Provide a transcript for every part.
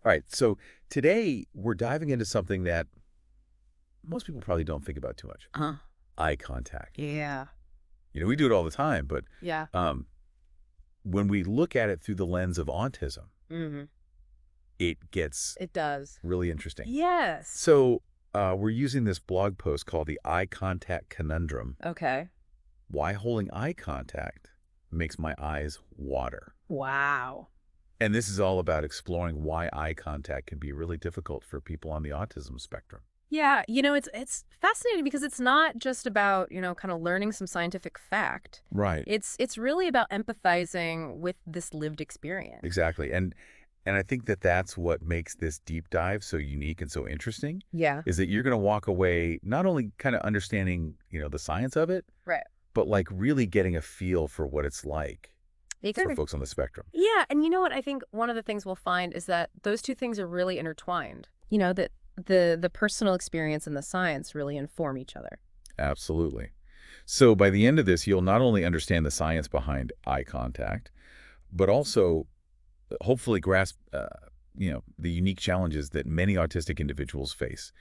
All right, so today we're diving into something that most people probably don't think about too much. Uh, Eye contact. yeah. We do it all the time, but Yeah. um, when we look at it through the lens of autism, hmm it gets It does. really interesting. Yes. So we're using this blog post called the Eye Contact Conundrum. Okay. Why holding eye contact makes my eyes water. Wow. And this is all about exploring why eye contact can be really difficult for people on the autism spectrum. Yeah, it's fascinating because it's not just about, kind of learning some scientific fact. Right. It's really about empathizing with this lived experience. Exactly. And I think that that's what makes this deep dive so unique and so interesting Yeah. is that you're going to walk away not only kind of understanding, the science of it, Right. but like really getting a feel for what it's like for Exactly. folks on the spectrum. Yeah, and you know what? I think one of the things we'll find is that those two things are really intertwined. That the personal experience and the science really inform each other. Absolutely. So by the end of this, you'll not only understand the science behind eye contact, but also hopefully grasp, the unique challenges that many autistic individuals face,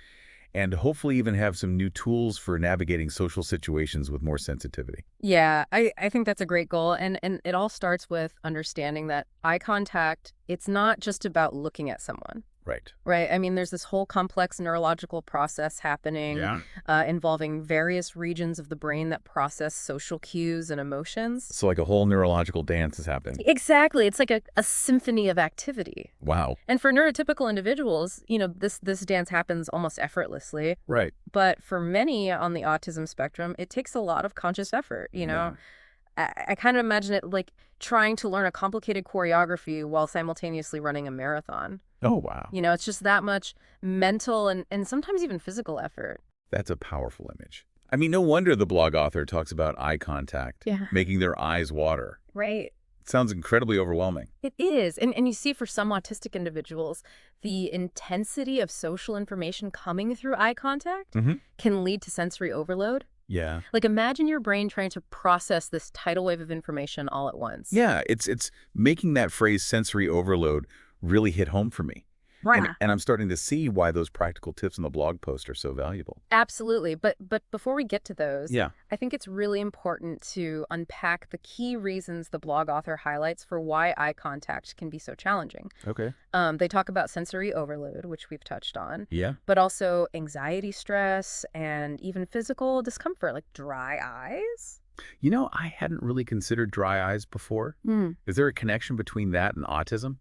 and hopefully even have some new tools for navigating social situations with more sensitivity. Yeah, I think that's a great goal. And it all starts with understanding that eye contact, it's not just about looking at someone, Right. right? I mean, there's this whole complex neurological process happening Yeah. involving various regions of the brain that process social cues and emotions. So like a whole neurological dance is happening. Exactly. It's like a symphony of activity. Wow. And for neurotypical individuals, this dance happens almost effortlessly. Right. But for many on the autism spectrum, it takes a lot of conscious effort, Yeah. I kind of imagine it like trying to learn a complicated choreography while simultaneously running a marathon. Oh, wow. It's just that much mental and sometimes even physical effort. That's a powerful image. I mean, no wonder the blog author talks about eye contact, Yeah. making their eyes water. Right. It sounds incredibly overwhelming. It is. And you see, for some autistic individuals, the intensity of social information coming through eye contact Mm-hmm. can lead to sensory overload. Yeah. Like, imagine your brain trying to process this tidal wave of information all at once. Yeah, it's making that phrase sensory overload really hit home for me. Right. And I'm starting to see why those practical tips in the blog post are so valuable. Absolutely. But before we get to those, Yeah. I think it's really important to unpack the key reasons the blog author highlights for why eye contact can be so challenging. Okay. They talk about sensory overload, which we've touched on, Yeah. but also anxiety, stress, and even physical discomfort, like dry eyes. I hadn't really considered dry eyes before. Is there a connection between that and autism?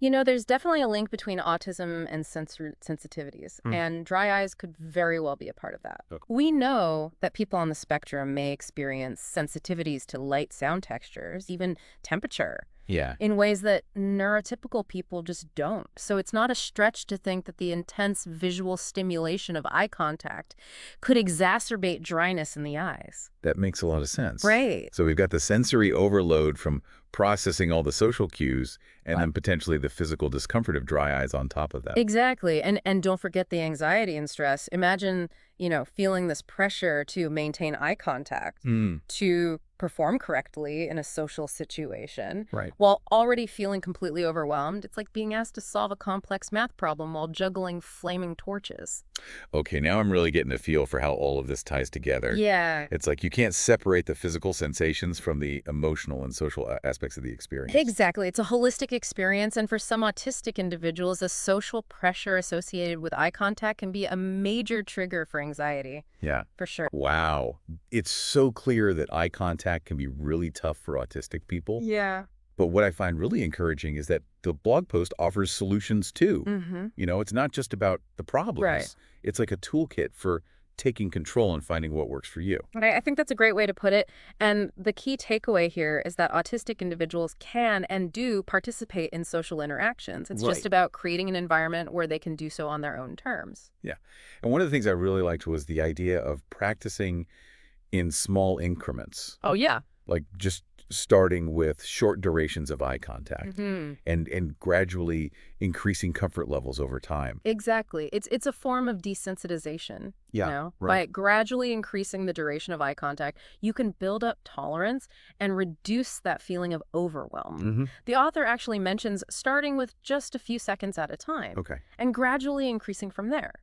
There's definitely a link between autism and sensitivities, and dry eyes could very well be a part of that. Okay. We know that people on the spectrum may experience sensitivities to light, sound textures, even temperature, Yeah. in ways that neurotypical people just don't. So it's not a stretch to think that the intense visual stimulation of eye contact could exacerbate dryness in the eyes. That makes a lot of sense. Right. So we've got the sensory overload from processing all the social cues and then potentially the physical discomfort of dry eyes on top of that. Exactly. And don't forget the anxiety and stress. Imagine, feeling this pressure to maintain eye contact, to perform correctly in a social situation, Right. while already feeling completely overwhelmed. It's like being asked to solve a complex math problem while juggling flaming torches. Okay, now I'm really getting a feel for how all of this ties together. Yeah. It's like you can't separate the physical sensations from the emotional and social aspects of the experience. Exactly. It's a holistic experience, and for some autistic individuals, the social pressure associated with eye contact can be a major trigger for anxiety, Yeah. for sure. Wow. It's so clear that eye contact can be really tough for autistic people. Yeah. But what I find really encouraging is that the blog post offers solutions too. Mm-hmm. It's not just about the problems. Right. It's like a toolkit for taking control and finding what works for you. But I think that's a great way to put it. And the key takeaway here is that autistic individuals can and do participate in social interactions. It's just Right. about creating an environment where they can do so on their own terms. Yeah. And one of the things I really liked was the idea of practicing in small increments. Oh, yeah. Like just starting with short durations of eye contact Hmm. and gradually increasing comfort levels over time. Exactly. It's a form of desensitization, Yeah, right. By gradually increasing the duration of eye contact, you can build up tolerance and reduce that feeling of overwhelm. Hmm. The author actually mentions starting with just a few seconds at a time Okay, and gradually increasing from there,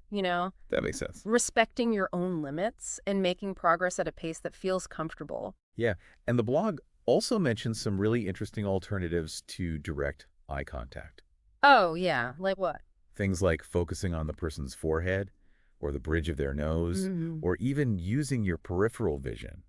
that makes sense. respecting your own limits and making progress at a pace that feels comfortable. Yeah, and the blog also mentions some really interesting alternatives to direct eye contact. Oh, yeah. Like what? Things like focusing on the person's forehead or the bridge of their nose, Hmm. or even using your peripheral vision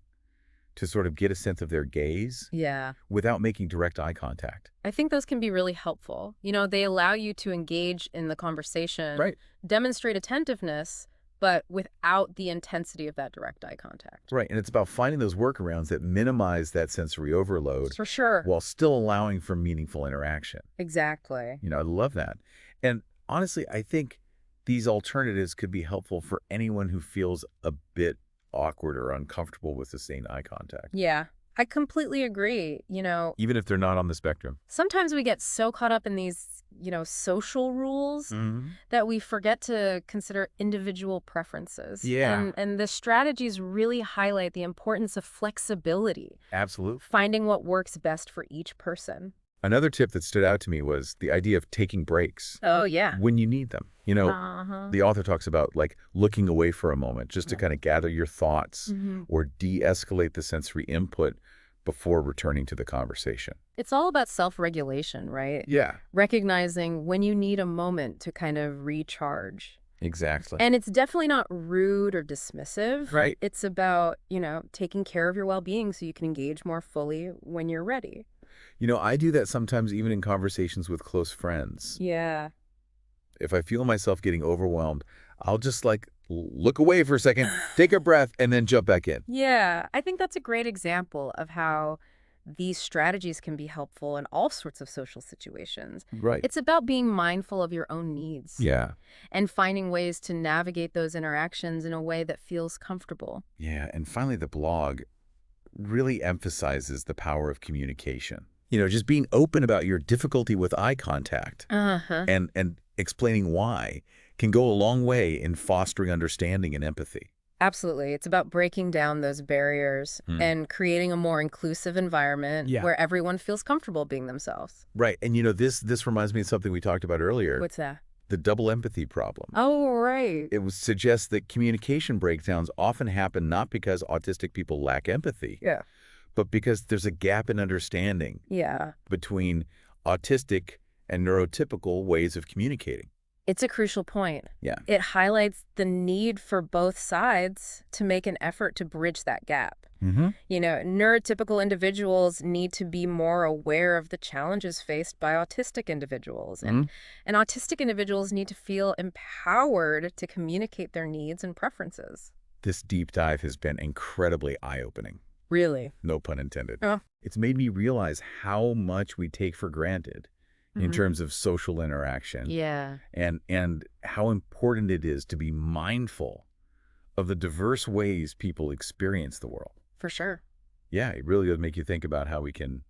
to sort of get a sense of their gaze Yeah. without making direct eye contact. I think those can be really helpful. They allow you to engage in the conversation, Right. demonstrate attentiveness, but without the intensity of that direct eye contact. Right, and it's about finding those workarounds that minimize that sensory overload For sure. while still allowing for meaningful interaction. Exactly. I love that. And honestly, I think these alternatives could be helpful for anyone who feels a bit awkward or uncomfortable with sustained eye contact, Yeah, I completely agree. even if they're not on the spectrum. Sometimes we get so caught up in these, social rules Hmm. that we forget to consider individual preferences. Yeah, And the strategies really highlight the importance of flexibility, absolutely. finding what works best for each person. Another tip that stood out to me was the idea of taking breaks Oh, yeah. when you need them. Uh-huh. The author talks about like looking away for a moment just to kind of gather your thoughts Hmm. or de-escalate the sensory input before returning to the conversation. It's all about self-regulation, right? Yeah, Recognizing when you need a moment to kind of recharge. exactly. And it's definitely not rude or dismissive. Right. It's about, taking care of your well-being so you can engage more fully when you're ready. I do that sometimes even in conversations with close friends. Yeah. If I feel myself getting overwhelmed, I'll just like look away for a second, take a breath, and then jump back in. Yeah, I think that's a great example of how these strategies can be helpful in all sorts of social situations. Right. It's about being mindful of your own needs Yeah. and finding ways to navigate those interactions in a way that feels comfortable. Yeah. And finally, the blog really emphasizes the power of communication. Just being open about your difficulty with eye contact Uh-huh. and explaining why can go a long way in fostering understanding and empathy. Absolutely. It's about breaking down those barriers Hmm. and creating a more inclusive environment Yeah. where everyone feels comfortable being themselves. Right. And this reminds me of something we talked about earlier, What's that? the double empathy problem. Oh, right. It would suggest that communication breakdowns often happen not because autistic people lack empathy, Yeah. but because there's a gap in understanding Yeah. between autistic and neurotypical ways of communicating. It's a crucial point. Yeah. It highlights the need for both sides to make an effort to bridge that gap. Mm-hmm. Neurotypical individuals need to be more aware of the challenges faced by autistic individuals. And autistic individuals need to feel empowered to communicate their needs and preferences. This deep dive has been incredibly eye-opening. Really? No pun intended. Oh. It's made me realize how much we take for granted in terms of social interaction. Yeah. And how important it is to be mindful of the diverse ways people experience the world. For sure. Yeah, it really does make you think about how we can,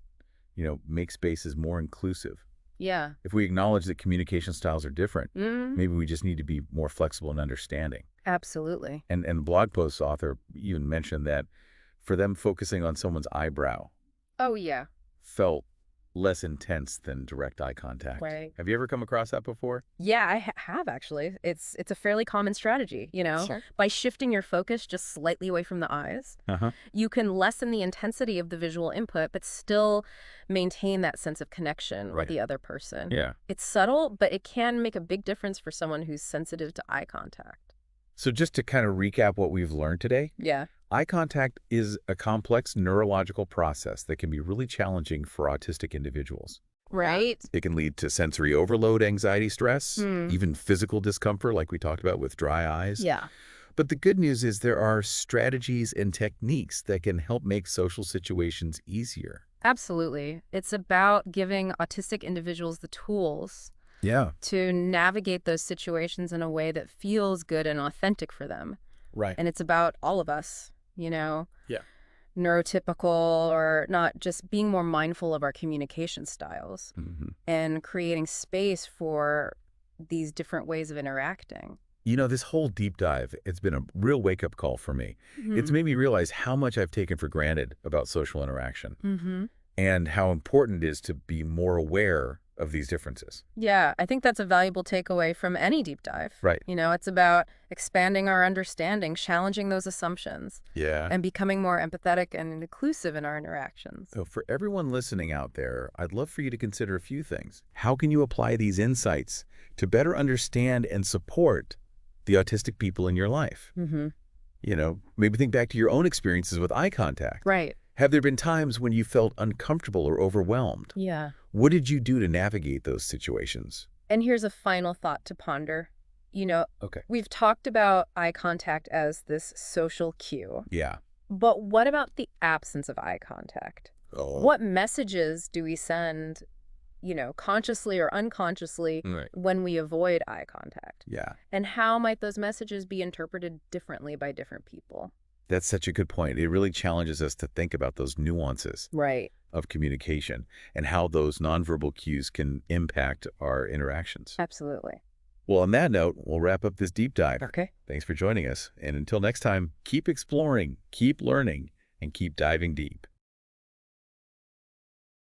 make spaces more inclusive. Yeah. If we acknowledge that communication styles are different, Mm, maybe we just need to be more flexible and understanding. absolutely. And the blog post author even mentioned that for them, focusing on someone's eyebrow Oh, yeah. felt less intense than direct eye contact. Right. Have you ever come across that before? Yeah, I have actually. It's a fairly common strategy, Sure. By shifting your focus just slightly away from the eyes, Uh-huh. you can lessen the intensity of the visual input, but still maintain that sense of connection with Right. the other person. Yeah. It's subtle, but it can make a big difference for someone who's sensitive to eye contact. So just to kind of recap what we've learned today, Yeah. eye contact is a complex neurological process that can be really challenging for autistic individuals. Right? It can lead to sensory overload, anxiety, stress, Hmm. even physical discomfort like we talked about with dry eyes. Yeah. But the good news is there are strategies and techniques that can help make social situations easier. Absolutely. It's about giving autistic individuals the tools Yeah. to navigate those situations in a way that feels good and authentic for them. Right. And it's about all of us, Yeah. neurotypical or not, just being more mindful of our communication styles Hmm. and creating space for these different ways of interacting. This whole deep dive, it's been a real wake-up call for me. It's Hmm. made me realize how much I've taken for granted about social interaction Hmm. and how important it is to be more aware of these differences. Yeah, I think that's a valuable takeaway from any deep dive. Right. It's about expanding our understanding, challenging those assumptions, Yeah. and becoming more empathetic and inclusive in our interactions. So for everyone listening out there, I'd love for you to consider a few things. How can you apply these insights to better understand and support the autistic people in your life? Hmm. Maybe think back to your own experiences with eye contact. Right. Have there been times when you felt uncomfortable or overwhelmed? Yeah. What did you do to navigate those situations? And here's a final thought to ponder. You know, Okay. we've talked about eye contact as this social cue, Yeah. but what about the absence of eye contact? Oh. What messages do we send, consciously or unconsciously Right. when we avoid eye contact? Yeah. And how might those messages be interpreted differently by different people? That's such a good point. It really challenges us to think about those nuances Right. of communication and how those nonverbal cues can impact our interactions. Absolutely. Well, on that note, we'll wrap up this deep dive. Okay. Thanks for joining us. And until next time, keep exploring, keep learning, and keep diving deep.